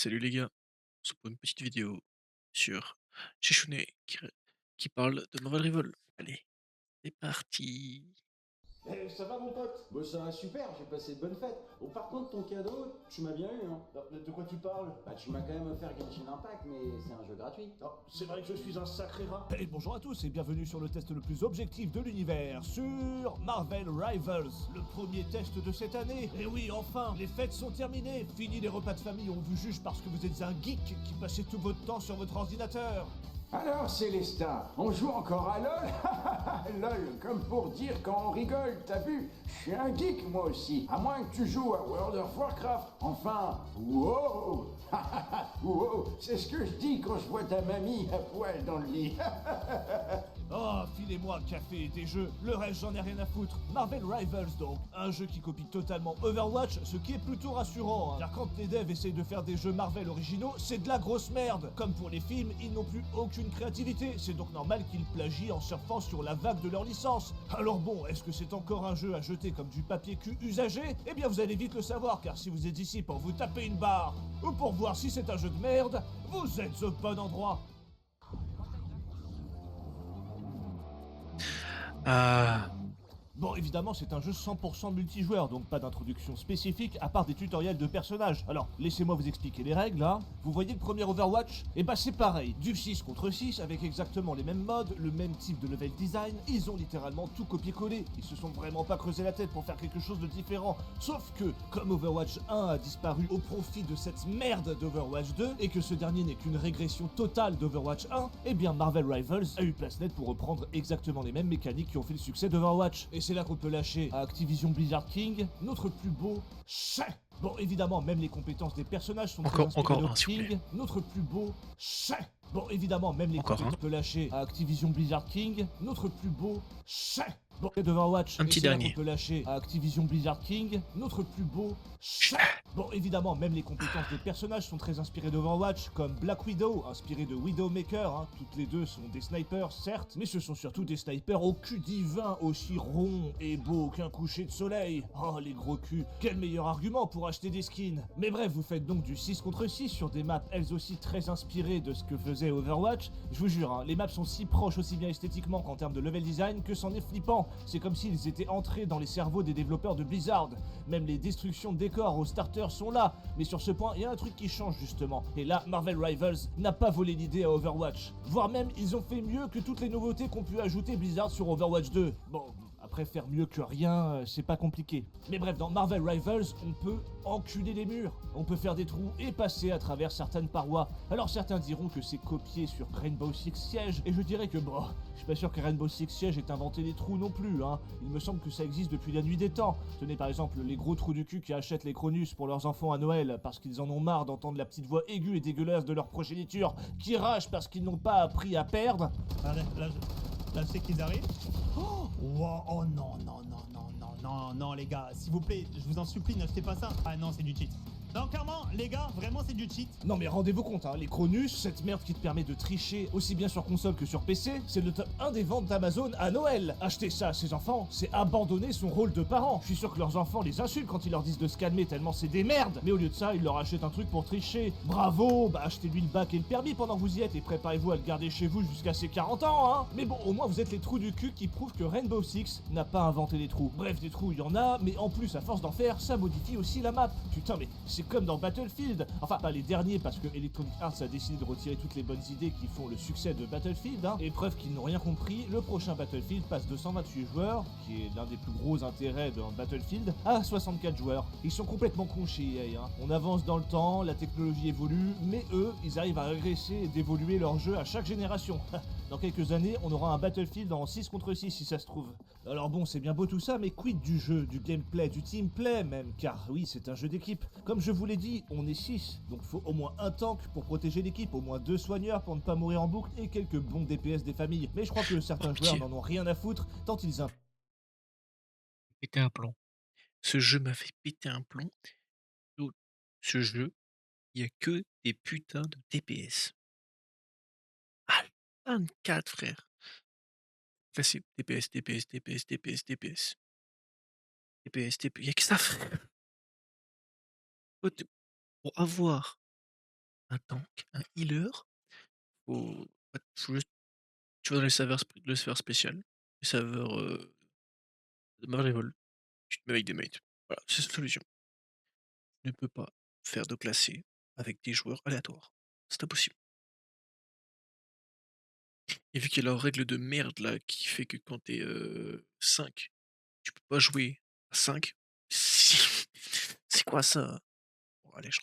Salut les gars, on se pour une petite vidéo sur Chichounet qui parle de Marvel Rival. Allez, c'est parti. Ça va mon pote? Bah ça va super, j'ai passé de bonnes fêtes. Bon par contre ton cadeau, tu m'as bien eu hein. De quoi tu parles? Bah tu m'as quand même offert Genshin Impact mais c'est un jeu gratuit. Oh, c'est vrai que je suis un sacré rat. Et bonjour à tous et bienvenue sur le test le plus objectif de l'univers, sur Marvel Rivals, le premier test de cette année. Et oui, enfin, les fêtes sont terminées, fini les repas de famille, on vous juge parce que vous êtes un geek qui passez tout votre temps sur votre ordinateur. Alors Célestin, on joue encore à LOL? LOL, comme pour dire quand on rigole, t'as vu? Je suis un geek moi aussi, à moins que tu joues à World of Warcraft. Enfin, wow. Wow, c'est ce que je dis quand je vois ta mamie à poil dans le lit. Oh, filez-moi un café et des jeux, le reste j'en ai rien à foutre. Marvel Rivals donc, un jeu qui copie totalement Overwatch, ce qui est plutôt rassurant, hein, car quand les devs essayent de faire des jeux Marvel originaux, c'est de la grosse merde. Comme pour les films, ils n'ont plus aucune créativité, c'est donc normal qu'ils plagient en surfant sur la vague de leur licence. Alors bon, est-ce que c'est encore un jeu à jeter comme du papier cul usagé? Eh bien vous allez vite le savoir, car si vous êtes ici pour vous taper une barre, ou pour voir si c'est un jeu de merde, vous êtes au bon endroit. Ah, Bon, évidemment, c'est un jeu 100% multijoueur, donc pas d'introduction spécifique à part des tutoriels de personnages. Alors, laissez-moi vous expliquer les règles, hein. Vous voyez le premier Overwatch? Eh bah c'est pareil, du 6 contre 6, avec exactement les mêmes modes, le même type de level design, ils ont littéralement tout copié-collé. Ils se sont vraiment pas creusé la tête pour faire quelque chose de différent. Sauf que, comme Overwatch 1 a disparu au profit de cette merde d'Overwatch 2, et que ce dernier n'est qu'une régression totale d'Overwatch 1, eh bien Marvel Rivals a eu place nette pour reprendre exactement les mêmes mécaniques qui ont fait le succès d'Overwatch. Et c'est là qu'on peut lâcher à Activision Blizzard King notre plus beau chais. Bon, évidemment, même les compétences des personnages sont très inspirées encore de un, s'il vous plaît. King, notre plus beau chais. Bon, évidemment, même les Encore un. compétences de lâcher à Activision Blizzard King, notre plus beau chais. Bon, d'Overwatch, Un et petit c'est là qu'on dernier. peut lâcher à Activision Blizzard King, notre plus beau chais. Bon, évidemment, même les compétences des personnages sont très inspirées d'Overwatch, comme Black Widow, inspiré de Widowmaker, hein. Toutes les deux sont des snipers, certes, mais ce sont surtout des snipers au cul divin, aussi rond et beau qu'un coucher de soleil. Oh, les gros culs, quel meilleur argument pour acheter des skins. Mais bref, vous faites donc du 6 contre 6 sur des maps elles aussi très inspirées de ce que faisait Overwatch. Je vous jure, hein, les maps sont si proches aussi bien esthétiquement qu'en termes de level design que c'en est flippant. C'est comme s'ils étaient entrés dans les cerveaux des développeurs de Blizzard. Même les destructions de décors aux starters sont là, mais sur ce point, il y a un truc qui change justement. Et là, Marvel Rivals n'a pas volé l'idée à Overwatch. Voire même, ils ont fait mieux que toutes les nouveautés qu'ont pu ajouter Blizzard sur Overwatch 2. Bon, après faire mieux que rien, c'est pas compliqué. Mais bref, dans Marvel Rivals, on peut enculer les murs, on peut faire des trous et passer à travers certaines parois. Alors certains diront que c'est copié sur Rainbow Six Siege, et je dirais que bon, je suis pas sûr que Rainbow Six Siege ait inventé les trous non plus, hein. Il me semble que ça existe depuis la nuit des temps. Tenez par exemple les gros trous du cul qui achètent les Cronus pour leurs enfants à Noël parce qu'ils en ont marre d'entendre la petite voix aiguë et dégueulasse de leur progéniture qui rage parce qu'ils n'ont pas appris à perdre. Ah, là, c'est qu'ils arrivent. Oh, wow, oh non, non, non, non, non, non, non, les gars, s'il vous plaît, je vous en supplie, n'achetez pas ça. Ah non, c'est du cheat. Non, clairement, les gars, vraiment, c'est du cheat. Non mais rendez-vous compte, hein, les Cronus, cette merde qui te permet de tricher aussi bien sur console que sur PC, c'est le top 1 des ventes d'Amazon à Noël. Acheter ça à ses enfants, c'est abandonner son rôle de parent. Je suis sûr que leurs enfants les insultent quand ils leur disent de se calmer tellement c'est des merdes. Mais au lieu de ça, ils leur achètent un truc pour tricher. Bravo, bah achetez-lui le bac et le permis pendant que vous y êtes et préparez-vous à le garder chez vous jusqu'à ses 40 ans, hein. Mais bon, au moins vous êtes les trous du cul qui prouvent que Rainbow Six n'a pas inventé les trous. Bref, des trous il y en a, mais en plus à force d'en faire, ça modifie aussi la map. Putain mais c'est comme dans Battlefield. Enfin, pas les derniers parce que Electronic Arts a décidé de retirer toutes les bonnes idées qui font le succès de Battlefield, hein. Et preuve qu'ils n'ont rien compris, le prochain Battlefield passe de 128 joueurs, qui est l'un des plus gros intérêts de Battlefield, à 64 joueurs. Ils sont complètement cons chez EA, hein. On avance dans le temps, la technologie évolue, mais eux, ils arrivent à régresser et d'évoluer leur jeu à chaque génération. Dans quelques années, on aura un Battlefield en 6 contre 6 si ça se trouve. Alors bon, c'est bien beau tout ça, mais quid du jeu, du gameplay, du teamplay même, car oui, c'est un jeu d'équipe. Comme je vous l'ai dit, on est 6, donc faut au moins un tank pour protéger l'équipe, au moins 2 soigneurs pour ne pas mourir en boucle, et quelques bons DPS des familles. Mais je crois que Par certains joueurs pitié, n'en ont rien à foutre, tant ils péter un plomb. Ce jeu m'a fait péter un plomb. Oh, ce jeu, il y a que des putains de DPS. Ah, 24 frère. Facile. DPS, DPS, DPS, DPS, DPS. DPS, DPS. Il y a que ça, frère. Pour avoir un tank, un healer, faut faut juste tu vas dans les serveurs spécial, les serveurs, de Marvel, tu te mets avec des mates. Voilà, c'est la solution. Tu ne peux pas faire de classé avec des joueurs aléatoires. C'est impossible. Et vu qu'il y a leur règle de merde là qui fait que quand tu es, 5, tu peux pas jouer à 5. C'est quoi ça? Bon allez, je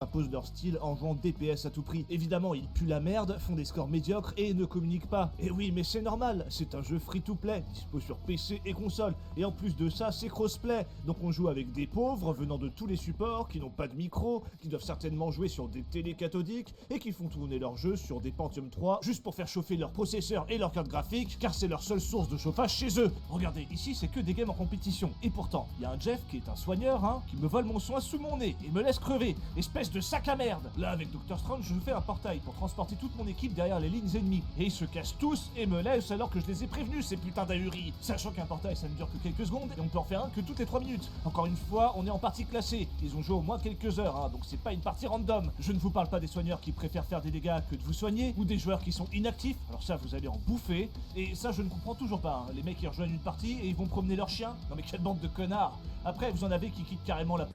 imposent leur style en jouant DPS à tout prix. Évidemment, ils puent la merde, font des scores médiocres et ne communiquent pas. Et oui, mais c'est normal, c'est un jeu free-to-play, dispo sur PC et console. Et en plus de ça, c'est crossplay. Donc on joue avec des pauvres venant de tous les supports, qui n'ont pas de micro, qui doivent certainement jouer sur des télé cathodiques et qui font tourner leur jeu sur des Pentium 3 juste pour faire chauffer leur processeur et leur carte graphique, car c'est leur seule source de chauffage chez eux. Regardez, ici c'est que des games en compétition. Et pourtant, il y a un Jeff qui est un soigneur, hein, qui me vole mon soin sous mon nez et me laisse crever. Espèce de sac à merde. Là, avec Doctor Strange, je fais un portail pour transporter toute mon équipe derrière les lignes ennemies. Et ils se cassent tous et me laissent alors que je les ai prévenus, ces putains d'ahuris. Sachant qu'un portail, ça ne dure que quelques secondes et on peut en faire un que toutes les 3 minutes. Encore une fois, on est en partie classée. Ils ont joué au moins quelques heures, hein, donc c'est pas une partie random. Je ne vous parle pas des soigneurs qui préfèrent faire des dégâts que de vous soigner, ou des joueurs qui sont inactifs. Alors ça, vous allez en bouffer. Et ça, je ne comprends toujours pas. Hein. Les mecs, ils rejoignent une partie et ils vont promener leur chien. Non mais quelle bande de connards. Après, vous en avez qui quittent carrément la...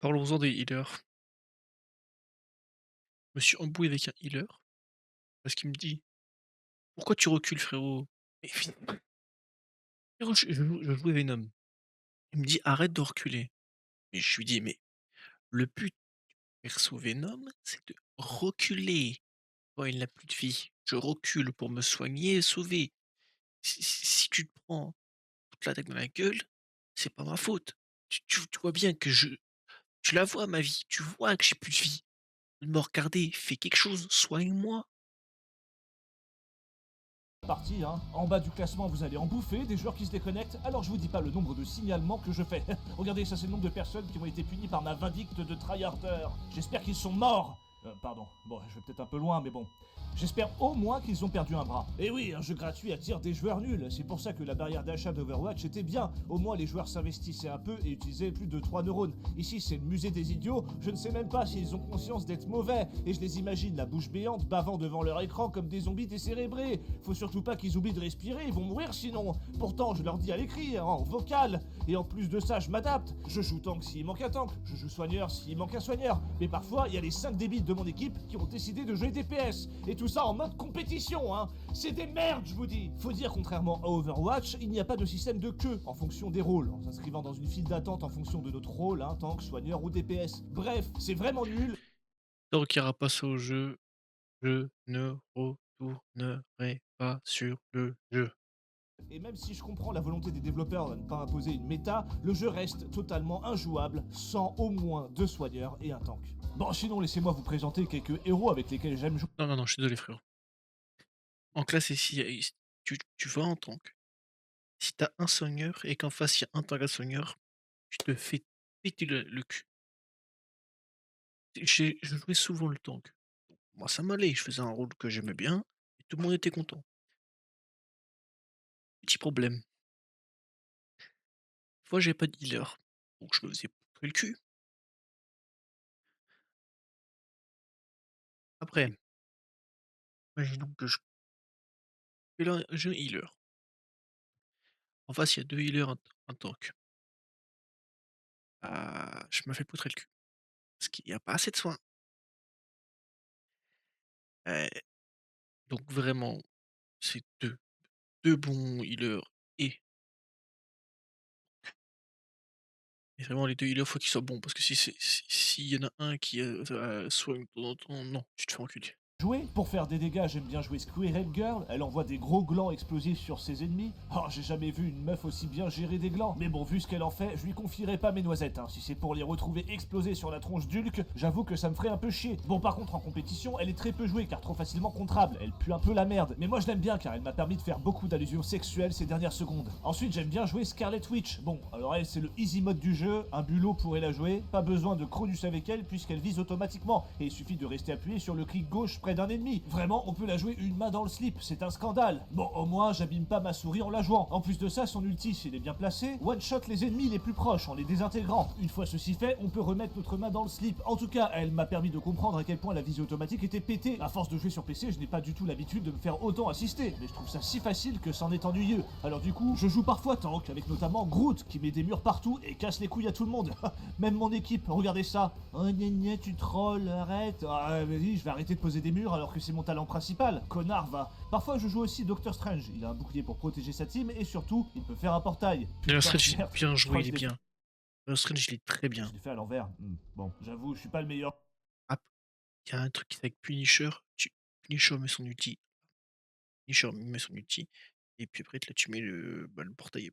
parlons-en des healers. Je me suis embrouillé avec un healer parce qu'il me dit: «Pourquoi tu recules frérot?» Mais frérot, je jouais Venom. Il me dit: «Arrête de reculer». Et je lui dis: «Mais le but perso Venom, c'est de reculer quand il n'a plus de vie. Je recule pour me soigner et sauver. Si tu te prends toute l'attaque dans la gueule, c'est pas ma faute. Tu vois bien que tu la vois ma vie, tu vois que j'ai plus de vie. Me regarder, fais quelque chose, soigne-moi». partie, hein. En bas du classement, vous allez en bouffer, des joueurs qui se déconnectent, alors je vous dis pas le nombre de signalements que je fais. Regardez, ça c'est le nombre de personnes qui ont été punies par ma vindicte de tryharder. J'espère qu'ils sont morts. Pardon, bon, je vais peut-être un peu loin, mais bon. J'espère au moins qu'ils ont perdu un bras. Et oui, un jeu gratuit attire des joueurs nuls, c'est pour ça que la barrière d'achat d'Overwatch était bien. Au moins les joueurs s'investissaient un peu et utilisaient plus de 3 neurones. Ici c'est le musée des idiots, je ne sais même pas s'ils ont conscience d'être mauvais, et je les imagine la bouche béante bavant devant leur écran comme des zombies décérébrés. Faut surtout pas qu'ils oublient de respirer, ils vont mourir sinon. Pourtant je leur dis à l'écrit, hein, en vocal. Et en plus de ça je m'adapte. Je joue tank s'il manque un tank, je joue soigneur s'il manque un soigneur. Mais parfois il y a les 5 débiles de mon équipe qui ont décidé de jouer DPS. Et tout ça en mode compétition, hein. C'est des merdes, je vous dis. Faut dire, contrairement à Overwatch, il n'y a pas de système de queue en fonction des rôles, en s'inscrivant dans une file d'attente en fonction de notre rôle, hein, tank, soigneur ou DPS. Bref, c'est vraiment nul. Tant qu'il y aura pas ça au jeu, je ne retournerai pas sur le jeu. Et même si je comprends la volonté des développeurs de ne pas imposer une méta, le jeu reste totalement injouable sans au moins 2 soigneurs et un tank. Bon, sinon, laissez-moi vous présenter quelques héros avec lesquels j'aime jouer. Non, non, non, je suis désolé frérot. En classe ici, tu vas en tank. Si t'as un soigneur et qu'en face il y a un tank à soigneur, tu te fais péter le cul. Je jouais souvent le tank. Moi ça m'allait, je faisais un rôle que j'aimais bien et tout le monde était content. Petit problème, une fois j'avais pas de healer, donc je me faisais poutrer le cul. Après, imaginons que je fais là, j'ai un healer. En face, il y a 2 healers, un tank. Ah, je me fais poutrer le cul. Parce qu'il y a pas assez de soins. Heu, donc vraiment, c'est deux bons healers et vraiment les 2 healers, faut qu'ils soient bons parce que s'il y en a un qui, soigne de temps en temps, non, tu te fais enculer. Jouer. Pour faire des dégâts, j'aime bien jouer Squirrel Girl, elle envoie des gros glands explosifs sur ses ennemis. Oh, j'ai jamais vu une meuf aussi bien gérer des glands. Mais bon, vu ce qu'elle en fait, je lui confierai pas mes noisettes, hein. Si c'est pour les retrouver explosés sur la tronche d'Hulk, j'avoue que ça me ferait un peu chier. Bon, par contre, en compétition, elle est très peu jouée car trop facilement contrable, elle pue un peu la merde. Mais moi je l'aime bien car elle m'a permis de faire beaucoup d'allusions sexuelles ces dernières secondes. Ensuite, j'aime bien jouer Scarlet Witch. Bon, alors elle, c'est le easy mode du jeu, un bulot pourrait la jouer, pas besoin de Cronus avec elle puisqu'elle vise automatiquement, et il suffit de rester appuyé sur le clic gauche près d'un ennemi. Vraiment, on peut la jouer une main dans le slip, c'est un scandale. Bon, au moins, j'abîme pas ma souris en la jouant. En plus de ça, son ulti, s'il est bien placé, one-shot les ennemis les plus proches en les désintégrant. Une fois ceci fait, on peut remettre notre main dans le slip. En tout cas, elle m'a permis de comprendre à quel point la visée automatique était pétée. À force de jouer sur PC, je n'ai pas du tout l'habitude de me faire autant assister, mais je trouve ça si facile que c'en est ennuyeux. Alors du coup, je joue parfois tank, avec notamment Groot, qui met des murs partout et casse les couilles à tout le monde. Même mon équipe, regardez ça. Oh gna gna, tu trolls, arrête. Ah, vas-y, je vais arrêter de poser des murs alors que c'est mon talent principal. Connard, va. Parfois, je joue aussi Doctor Strange. Il a un bouclier pour protéger sa team et surtout, il peut faire un portail. D'ailleurs, Putain, Strange, il est merde, bien je crois joué, que il est je l'ai bien. D'ailleurs, Strange, il est très bien. je l'ai fait à l'envers. Bon, j'avoue, je suis pas le meilleur. Ah, il y a un truc avec Punisher. Punisher met son ulti. Punisher met son ulti. Et puis après, là, tu mets le portail.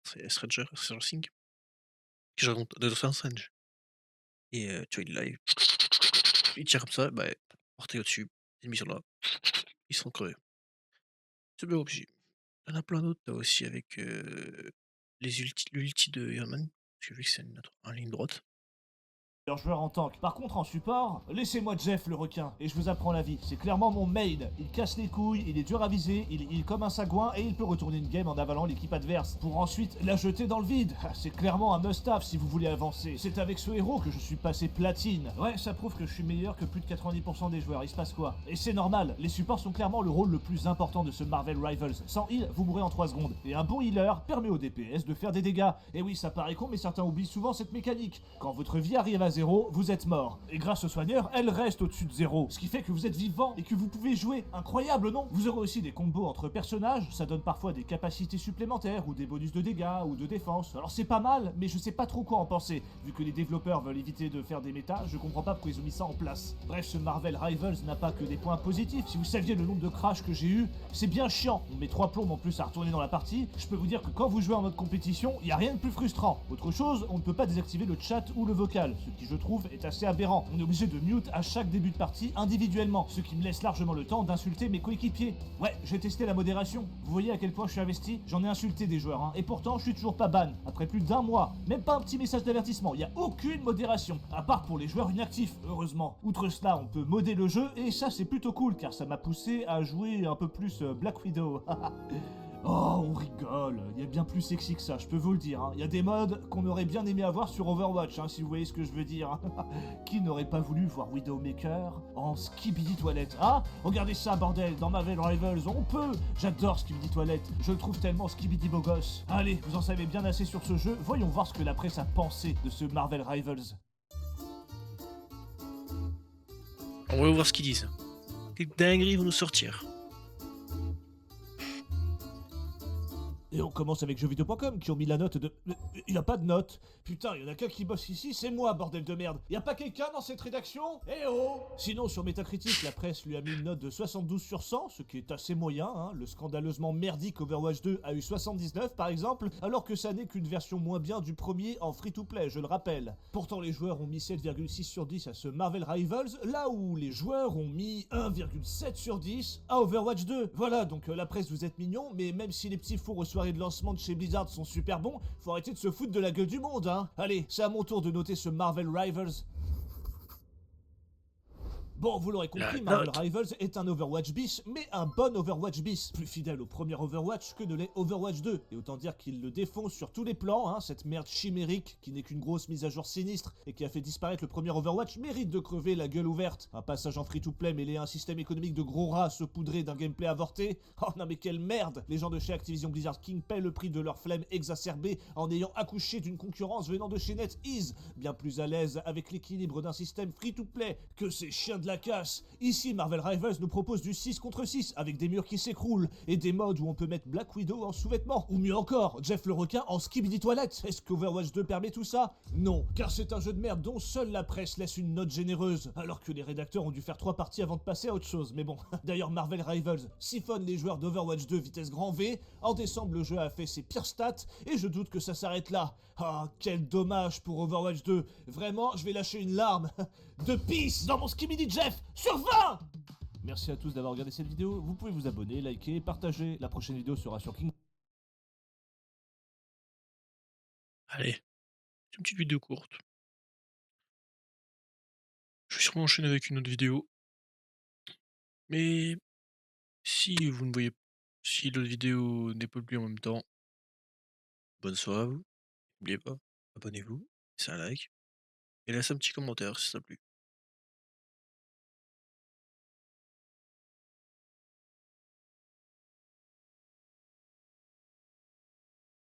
C'est Stranger Things. Que je raconte de Doctor Strange. Et tu vois, il est là, il tire comme ça, bah, portail au-dessus. Les ennemis sont là. Ils sont crevés. C'est bien obligé. Il y en a plein d'autres, tu aussi avec l'ulti de Iron Man. Parce que vu que c'est un ligne droite. Joueur en tank. Par contre, en support, laissez-moi Jeff le requin, et je vous apprends la vie. C'est clairement mon main. Il casse les couilles, il est dur à viser, il est comme un sagouin, et il peut retourner une game en avalant l'équipe adverse, pour ensuite la jeter dans le vide. C'est clairement un must-have si vous voulez avancer. C'est avec ce héros que je suis passé platine. Ouais, ça prouve que je suis meilleur que plus de 90% des joueurs, il se passe quoi? Et c'est normal, les supports sont clairement le rôle le plus important de ce Marvel Rivals. Sans heal, vous mourrez en 3 secondes. Et un bon healer permet au DPS de faire des dégâts. Et oui, ça paraît con, mais certains oublient souvent cette mécanique. Quand votre vie arrive à 0, vous êtes mort. Et grâce au soigneur, elle reste au-dessus de 0. Ce qui fait que vous êtes vivant et que vous pouvez jouer. Incroyable, non? Vous aurez aussi des combos entre personnages, ça donne parfois des capacités supplémentaires ou des bonus de dégâts ou de défense. Alors c'est pas mal, mais je sais pas trop quoi en penser. Vu que les développeurs veulent éviter de faire des méta, je comprends pas pourquoi ils ont mis ça en place. Bref, ce Marvel Rivals n'a pas que des points positifs. Si vous saviez le nombre de crashs que j'ai eu, c'est bien chiant. On met 3 plombes en plus à retourner dans la partie. Je peux vous dire que quand vous jouez en mode compétition, il y a rien de plus frustrant. Autre chose, on ne peut pas désactiver le chat ou le vocal, ce qui je trouve est assez aberrant. On est obligé de mute à chaque début de partie individuellement, ce qui me laisse largement le temps d'insulter mes coéquipiers. Ouais, j'ai testé la modération. Vous voyez à quel point je suis investi? J'en ai insulté des joueurs, hein. Et pourtant je suis toujours pas ban. Après plus d'un mois, même pas un petit message d'avertissement, il y a aucune modération. À part pour les joueurs inactifs, heureusement. Outre cela, on peut modder le jeu, et ça c'est plutôt cool, car ça m'a poussé à jouer un peu plus Black Widow. Oh, on rigole, il y a bien plus sexy que ça, je peux vous le dire. Il y a des modes qu'on aurait bien aimé avoir sur Overwatch, si vous voyez ce que je veux dire. Qui n'aurait pas voulu voir Widowmaker en Skibidi Toilette? Ah, regardez ça, bordel, dans Marvel Rivals, on peut. J'adore Skibidi Toilette, je le trouve tellement Skibidi beau gosse. Allez, vous en savez bien assez sur ce jeu, voyons voir ce que la presse a pensé de ce Marvel Rivals. On va voir ce qu'ils disent. Quelle dinguerie vont nous sortir. Et on commence avec jeuxvideo.com qui ont mis la note de... Il y a pas de note. Putain, il y en a qu'un qui bosse ici, c'est moi, bordel de merde. Y a pas quelqu'un dans cette rédaction? Eh oh! Sinon, sur Metacritic, la presse lui a mis une note de 72 sur 100, ce qui est assez moyen, hein. Le scandaleusement merdique Overwatch 2 a eu 79, par exemple, alors que ça n'est qu'une version moins bien du premier en free-to-play, je le rappelle. Pourtant, les joueurs ont mis 7,6 sur 10 à ce Marvel Rivals, là où les joueurs ont mis 1,7 sur 10 à Overwatch 2. Voilà, donc la presse, vous êtes mignons, mais même si les petits fours aux soirées de lancement de chez Blizzard sont super bons, faut arrêter de se foutre de la gueule du monde, hein. Allez, c'est à mon tour de noter ce Marvel Rivals. Bon, vous l'aurez compris, Marvel Rivals est un Overwatch bis, mais un bon Overwatch bis. Plus fidèle au premier Overwatch que ne l'est Overwatch 2. Et autant dire qu'il le défonce sur tous les plans, hein, cette merde chimérique qui n'est qu'une grosse mise à jour sinistre et qui a fait disparaître le premier Overwatch mérite de crever la gueule ouverte. Un passage en free-to-play mêlé à un système économique de gros rats saupoudré d'un gameplay avorté. Oh non mais quelle merde! Les gens de chez Activision Blizzard King paient le prix de leur flemme exacerbée en ayant accouché d'une concurrence venant de chez NetEase, bien plus à l'aise avec l'équilibre d'un système free-to-play que ces chiens de la casse. Ici, Marvel Rivals nous propose du 6 contre 6 avec des murs qui s'écroulent et des modes où on peut mettre Black Widow en sous-vêtements. Ou mieux encore, Jeff le requin en skibidi toilette. Est-ce qu'Overwatch 2 permet tout ça? Non, car c'est un jeu de merde dont seule la presse laisse une note généreuse, alors que les rédacteurs ont dû faire 3 parties avant de passer à autre chose. Mais bon, d'ailleurs Marvel Rivals siphonne les joueurs d'Overwatch 2 vitesse grand V. En décembre, le jeu a fait ses pires stats et je doute que ça s'arrête là. Ah, quel dommage pour Overwatch 2. Vraiment, je vais lâcher une larme de pisse dans mon skibidi Jeff sur 20. Merci à tous d'avoir regardé cette vidéo. Vous pouvez vous abonner, liker, partager. La prochaine vidéo sera sur King. Allez, c'est une petite vidéo courte. Je vais sûrement je vais enchaîner avec une autre vidéo. Mais si vous ne voyez si l'autre vidéo n'est pas publiée en même temps, bonne soirée à vous. N'oubliez pas, abonnez-vous, laissez un like et laissez un petit commentaire si ça t'a plu.